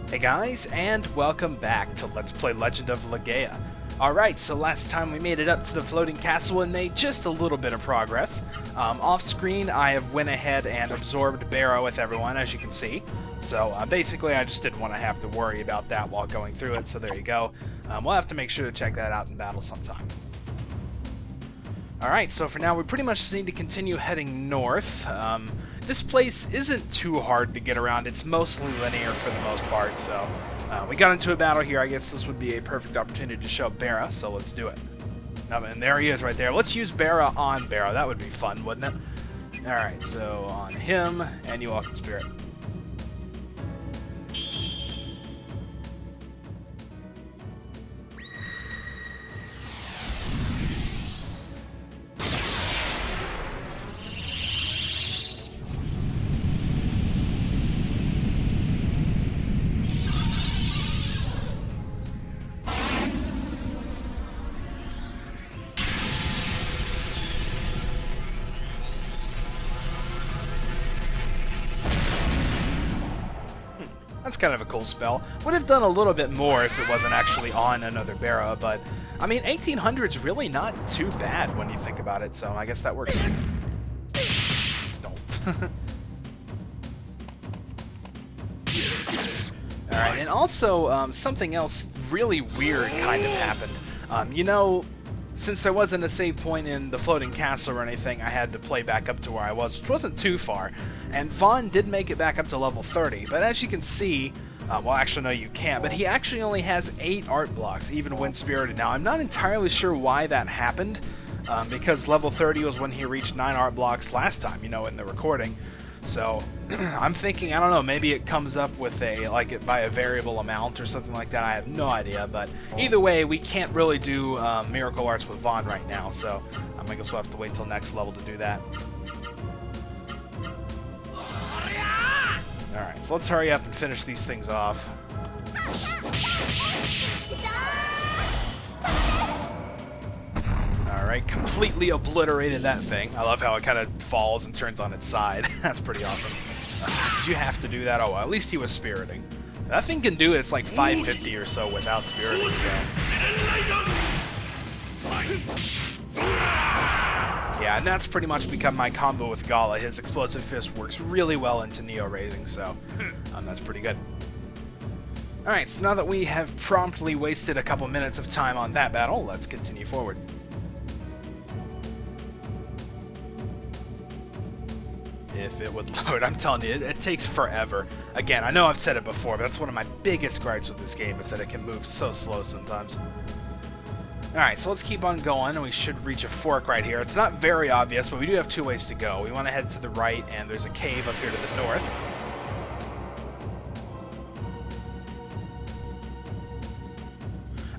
Hey guys, and welcome back to Let's Play Legend of Legaia. Alright, so last time we made it up to the floating castle and made just a little bit of progress. Off screen, I have went ahead and absorbed Barrow with everyone, as you can see. So basically, I just didn't want to have to worry about that while going through it, so there you go. We'll have to make sure to check that out in battle sometime. Alright, so for now we pretty much just need to continue heading north. This place isn't too hard to get around, it's mostly linear for the most part, so we got into a battle here. I guess this would be a perfect opportunity to show Barra, so let's do it. And there he is right there. Let's use Barra on Barra, that would be fun, wouldn't it? Alright, so on him, and you walk in spirit. That's kind of a cool spell. Would have done a little bit more if it wasn't actually on another Barra, but I mean 1800's really not too bad when you think about it, so I guess that works. Don't. Alright, and also something else really weird kind of happened. You know, since there wasn't a save point in the floating castle or anything, I had to play back up to where I was, which wasn't too far. And Vaughn did make it back up to level 30, but as you can see, well actually no you can't, but he actually only has 8 art blocks, even when spirited. Now I'm not entirely sure why that happened, because level 30 was when he reached 9 art blocks last time, you know, in the recording. So I'm thinking, I don't know, maybe it comes up with a, like, it by a variable amount or something like that. I have no idea, but either way, we can't really do Miracle Arts with Vaughn right now, so I guess we'll have to wait till next level to do that. Alright, so let's hurry up and finish these things off. Alright, completely obliterated that thing. I love how it kind of falls and turns on its side. That's pretty awesome. Did you have to do that? Oh, well, at least he was spiriting. That thing can do it's like 550 or so without spiriting, so... Yeah, and that's pretty much become my combo with Gala. His Explosive Fist works really well into Neo Raising, so that's pretty good. Alright, so now that we have promptly wasted a couple minutes of time on that battle, let's continue forward. If it would load, I'm telling you, it takes forever. Again, I know I've said it before, but that's one of my biggest gripes with this game, is that it can move so slow sometimes. Alright, so let's keep on going, and we should reach a fork right here. It's not very obvious, but we do have 2 ways to go. We want to head to the right, and there's a cave up here to the north.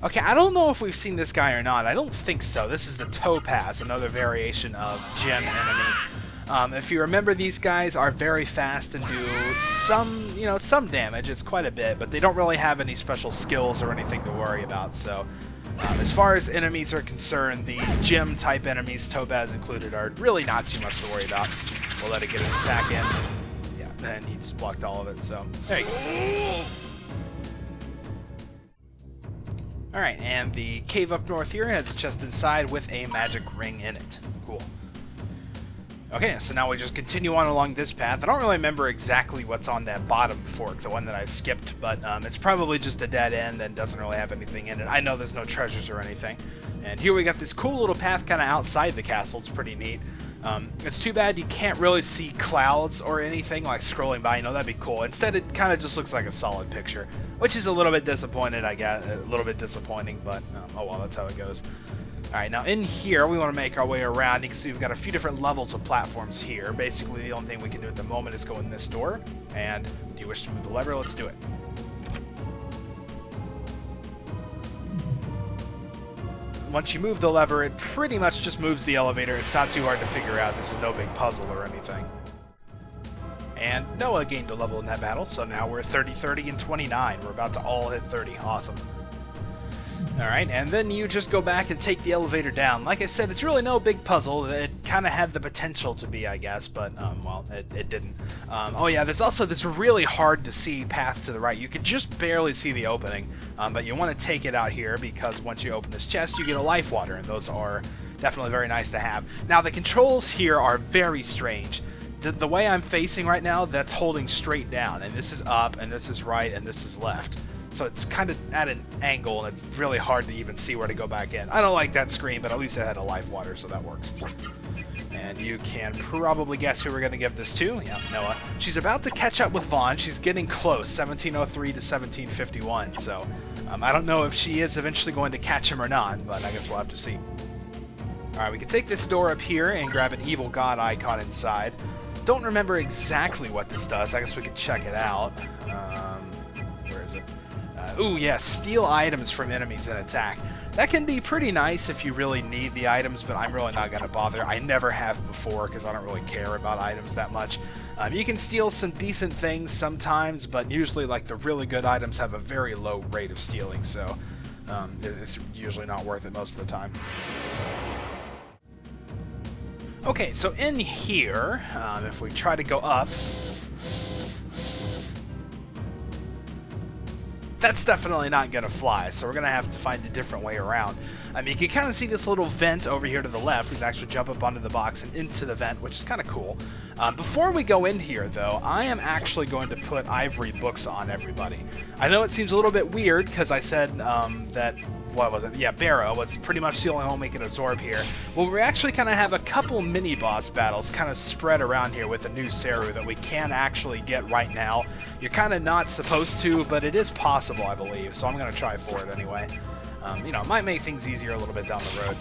Okay, I don't know if we've seen this guy or not. I don't think so. This is the Topaz, another variation of gem enemy. If you remember, these guys are very fast and do some, you know, some damage. It's quite a bit, but they don't really have any special skills or anything to worry about, so... as far as enemies are concerned, the gem-type enemies, Topaz included, are really not too much to worry about. We'll let it get its attack in. Yeah, and he just blocked all of it, so there you go. Alright, and the cave up north here has a chest inside with a magic ring in it. Cool. Okay, so now we just continue on along this path. I don't really remember exactly what's on that bottom fork, the one that I skipped, but it's probably just a dead end and doesn't really have anything in it. I know there's no treasures or anything. And here we got this cool little path kind of outside the castle. It's pretty neat. It's too bad you can't really see clouds or anything like scrolling by. You know, that'd be cool. Instead, it kind of just looks like a solid picture, which is a little bit disappointed, I guess. A little bit disappointing, but oh well, that's how it goes. Alright, now in here, we want to make our way around. You can see we've got a few different levels of platforms here. Basically, the only thing we can do at the moment is go in this door. And do you wish to move the lever? Let's do it. Once you move the lever, it pretty much just moves the elevator. It's not too hard to figure out. This is no big puzzle or anything. And Noah gained a level in that battle, so now we're 30, 30, and 29. We're about to all hit 30. Awesome. Alright, and then you just go back and take the elevator down. Like I said, it's really no big puzzle. It kind of had the potential to be, I guess, but, well, it didn't. Oh yeah, there's also this really hard to see path to the right. You can just barely see the opening, but you want to take it out here because once you open this chest, you get a life water, and those are definitely very nice to have. Now, the controls here are very strange. The way I'm facing right now, that's holding straight down, and this is up, and this is right, and this is left. So it's kind of at an angle, and it's really hard to even see where to go back in. I don't like that screen, but at least it had a life water, so that works. And you can probably guess who we're going to give this to. Yeah, Noah. She's about to catch up with Vaughn. She's getting close, 1703 to 1751. So I don't know if she is eventually going to catch him or not, but I guess we'll have to see. Alright, we can take this door up here and grab an evil god icon inside. Don't remember exactly what this does. I guess we could check it out. Where is it? Ooh, yeah, steal items from enemies in attack. That can be pretty nice if you really need the items, but I'm really not going to bother. I never have before because I don't really care about items that much. You can steal some decent things sometimes, but usually like the really good items have a very low rate of stealing, so it's usually not worth it most of the time. Okay, so in here, if we try to go up, that's definitely not going to fly, so we're going to have to find a different way around. I mean, you can kind of see this little vent over here to the left. We can actually jump up onto the box and into the vent, which is kind of cool. Before we go in here, though, I am actually going to put ivory books on everybody. I know it seems a little bit weird, because I said that, what was it? Yeah, Barra was pretty much the only one we can absorb here. Well, we actually kind of have a couple mini-boss battles kind of spread around here with a new Seru that we can actually get right now. You're kind of not supposed to, but it is possible, I believe, so I'm going to try for it anyway. You know, it might make things easier a little bit down the road.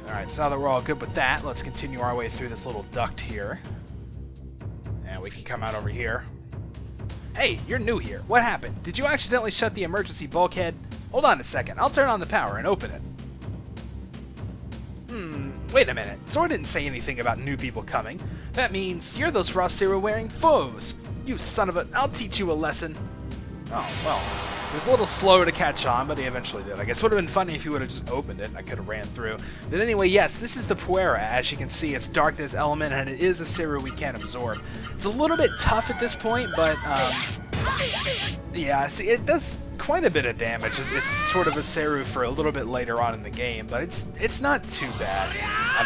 Alright, so now that we're all good with that, let's continue our way through this little duct here. And we can come out over here. Hey, you're new here. What happened? Did you accidentally shut the emergency bulkhead? Hold on a second. I'll turn on the power and open it. Wait a minute. Zora didn't say anything about new people coming. That means you're those raw Seru-wearing foes. You son of a... I'll teach you a lesson. Oh, well. It was a little slow to catch on, but he eventually did. I guess it would have been funny if he would have just opened it and I could have ran through. But anyway, yes, this is the Puera. As you can see, it's darkness element, and it is a Seru we can absorb. It's a little bit tough at this point, but, yeah, see, it does quite a bit of damage. It's sort of a Seru for a little bit later on in the game, but it's not too bad.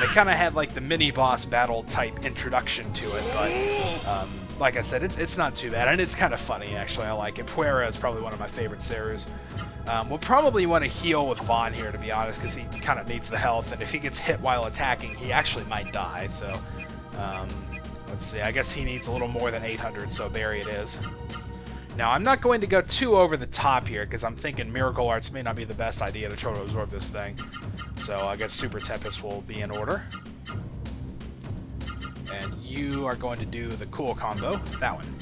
It kind of had, like, the mini-boss battle type introduction to it, but, like I said, it's not too bad, and it's kind of funny, actually. I like it. Puera is probably one of my favorite Serus. We'll probably want to heal with Vaughn here, to be honest, because he kind of needs the health, and if he gets hit while attacking, he actually might die, so... let's see, I guess he needs a little more than 800, so bury it is. Now, I'm not going to go too over the top here, because I'm thinking Miracle Arts may not be the best idea to try to absorb this thing. So I guess Super Tempest will be in order. And you are going to do the cool combo, that one.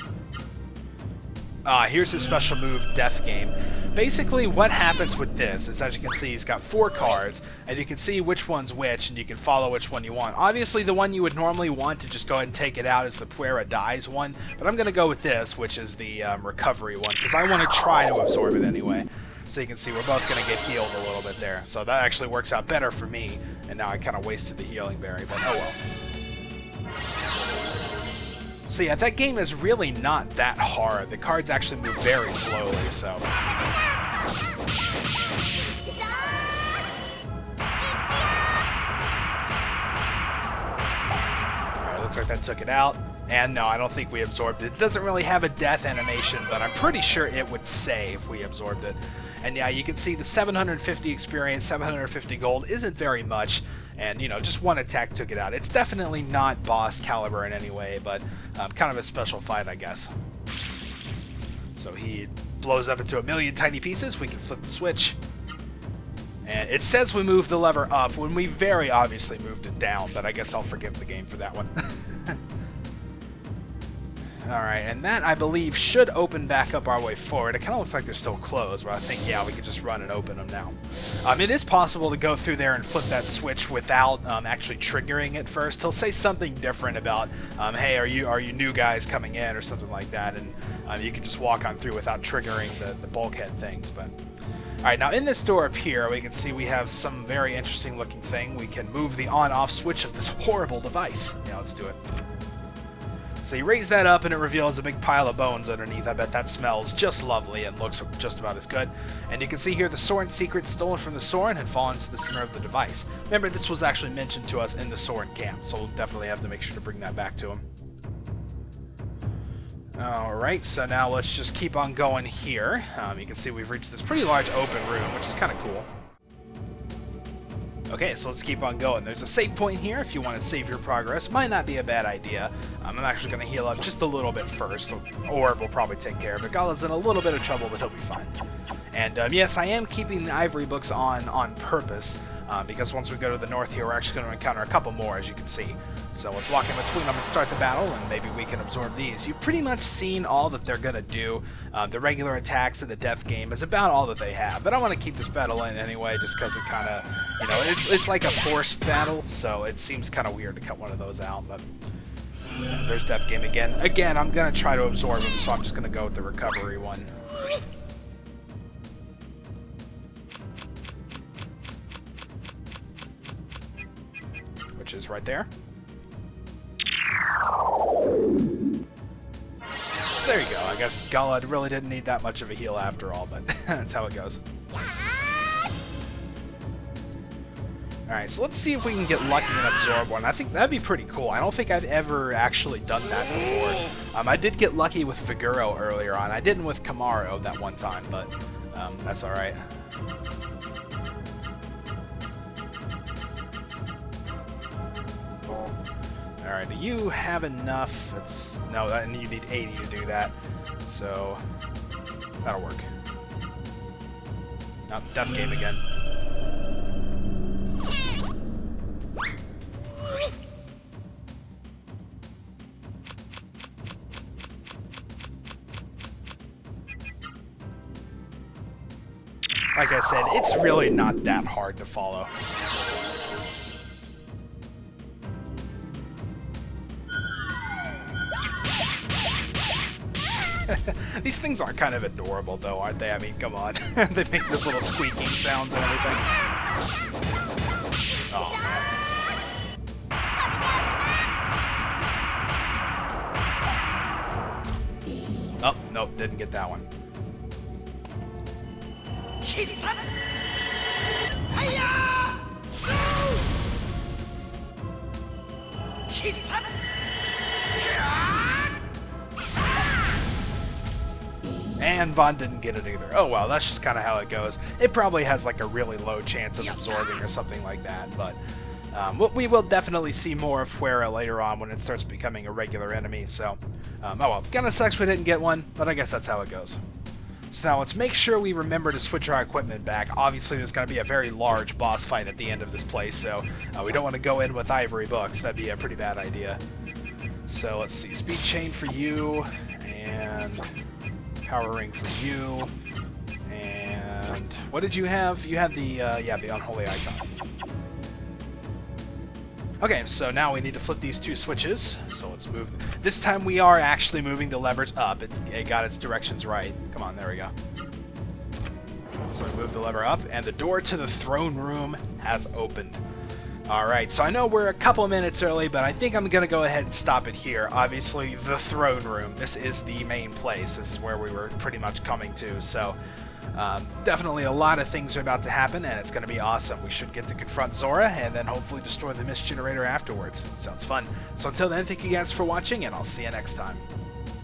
Here's his special move, Death Game. Basically, what happens with this is, as you can see, he's got 4 cards, and you can see which one's which, and you can follow which one you want. Obviously, the one you would normally want to just go ahead and take it out is the Puera Dies one, but I'm going to go with this, which is the Recovery one, because I want to try to absorb it anyway. So you can see we're both going to get healed a little bit there. So that actually works out better for me, and now I kind of wasted the healing berry, but oh well. So yeah, that game is really not that hard. The cards actually move very slowly, so... Alright, looks like that took it out. And no, I don't think we absorbed it. It doesn't really have a death animation, but I'm pretty sure it would say if we absorbed it. And yeah, you can see the 750 experience, 750 gold isn't very much. And, you know, just one attack took it out. It's definitely not boss caliber in any way, but kind of a special fight, I guess. So he blows up into a million tiny pieces. We can flip the switch. And it says we moved the lever up when we very obviously moved it down, but I guess I'll forgive the game for that one. Alright, and that, I believe, should open back up our way forward. It kind of looks like they're still closed, but I think, yeah, we could just run and open them now. It is possible to go through there and flip that switch without actually triggering it first. He'll say something different about, hey, are you new guys coming in, or something like that, and you can just walk on through without triggering the bulkhead things, but... Alright, now in this door up here, we can see we have some very interesting looking thing. We can move the on-off switch of this horrible device. Yeah, let's do it. So you raise that up and it reveals a big pile of bones underneath. I bet that smells just lovely and looks just about as good. And you can see here the Soren secret stolen from the Soren had fallen to the center of the device. Remember, this was actually mentioned to us in the Soren camp, so we'll definitely have to make sure to bring that back to him. Alright, so now let's just keep on going here. You can see we've reached this pretty large open room, which is kind of cool. Okay, so let's keep on going. There's a save point here if you want to save your progress. Might not be a bad idea. I'm actually going to heal up just a little bit first. Orb will probably take care of it. Gala's in a little bit of trouble, but he'll be fine. And yes, I am keeping the ivory books on purpose, because once we go to the north here, we're actually going to encounter a couple more, as you can see. So let's walk in between them and start the battle, and maybe we can absorb these. You've pretty much seen all that they're going to do. The regular attacks in the death game is about all that they have. But I want to keep this battle in anyway, just because it kind of, you know, it's like a forced battle, so it seems kind of weird to cut one of those out. But there's death game again. Again, I'm going to try to absorb them, so I'm just going to go with the recovery one. Which is right there. So there you go. I guess Gala really didn't need that much of a heal after all, but that's how it goes. Alright, so let's see if we can get lucky and absorb one. I think that'd be pretty cool. I don't think I've ever actually done that before. I did get lucky with Figuro earlier on. I didn't with Kamaro that one time, but that's alright. Alright, do you have enough? No, and you need 80 to do that. So, that'll work. Now, death game again. Like I said, it's really not that hard to follow. These things are kind of adorable, though, aren't they? I mean, come on. They make those little squeaking sounds and everything. Oh, man. Oh, nope, didn't get that one. And Vaughn didn't get it either. Oh well, that's just kind of how it goes. It probably has like a really low chance of absorbing or something like that, but we will definitely see more of Fuera later on when it starts becoming a regular enemy, so oh well, kinda sucks we didn't get one, but I guess that's how it goes. So now let's make sure we remember to switch our equipment back. Obviously there's going to be a very large boss fight at the end of this place, so we don't want to go in with ivory books. That'd be a pretty bad idea. So let's see, speed chain for you, and power ring for you, and what did you have? You had the, yeah, the unholy icon. Okay, so now we need to flip these two switches, so let's move. This time we are actually moving the levers up. It got its directions right. Come on, there we go. So we move the lever up, and the door to the throne room has opened. Alright, so I know we're a couple minutes early, but I think I'm going to go ahead and stop it here. Obviously, the throne room. This is the main place. This is where we were pretty much coming to, so definitely a lot of things are about to happen, and it's going to be awesome. We should get to confront Zora, and then hopefully destroy the mist generator afterwards. Sounds fun. So until then, thank you guys for watching, and I'll see you next time.